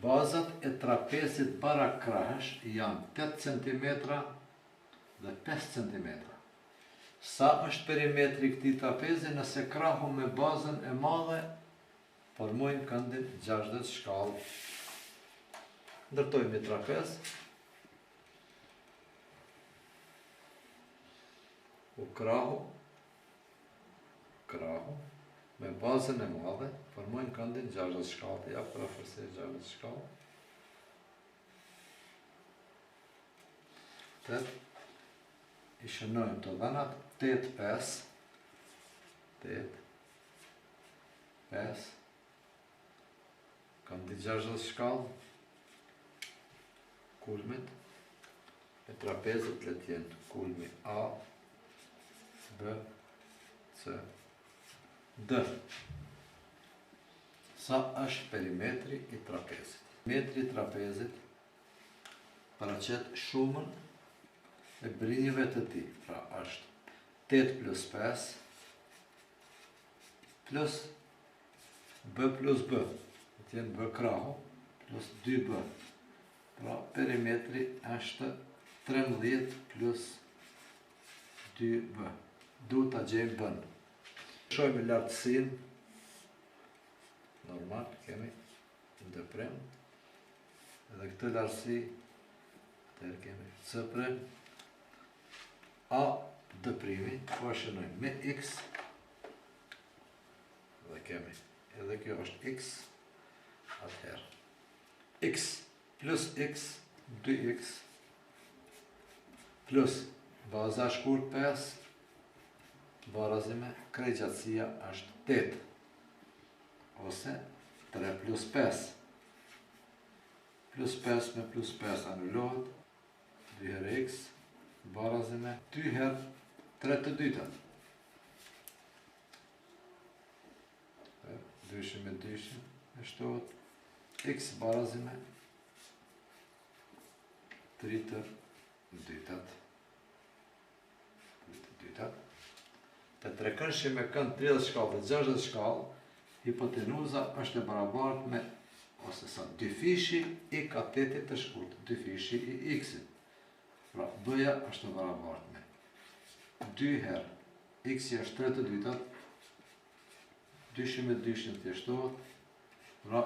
Bazat e trapezit barakrahësh janë 8 cm dhe 5 cm. Sa është perimetri këtij trapezi nëse krahu me bazën e madhe formojnë këndin 60 shkallë. Ndërtojmë një trapez. Krahu me bazën e madhe formojnë këndin 60 shkallë. Ja për afërsi 60 shkallë. I shënojmë të dhanat 8, 5, këndi 60 shkallë, kulmit e trapezit le t'jenë kulmi A, B, C, D. Sa është perimetri i trapezit? Perimetri i trapezit paraqet shumën e brinjëve të tij, pra është 8 plus 5 plus B plus B, të jenë B krahu plus 2B. Pra perimetri është 13 plus 2B. Duhet ta gjejmë B-n. Shohim lartësinë. Normal kemi ndërprim. Edhe këtë lartësi atëherë kemi C', A dëprimi, po shënojmë me x, dhe kemi, edhe kjo është x, atëherë, x plus x, 2x, plus baza shkurt 5, barazime, krejgjatësia është 8, ose 3 plus 5, plus 5 me plus 5 anulohet, 2 herë x, barazime 2 herë 3 të dytat. Dyshim me dyshim e shtohet x barazime 3 të dytat. Të trekëndshim me kënd 30 shkallë dhe 60 shkallë, hipotenuza është e barabartë me ose sa dyfishi i katetit të shkurt, dyfishi i x-it. Pra, B-ja është e barabartë me 2 herë, x-i është 3 të dytat, dyshim me dyshim të shtohet, pra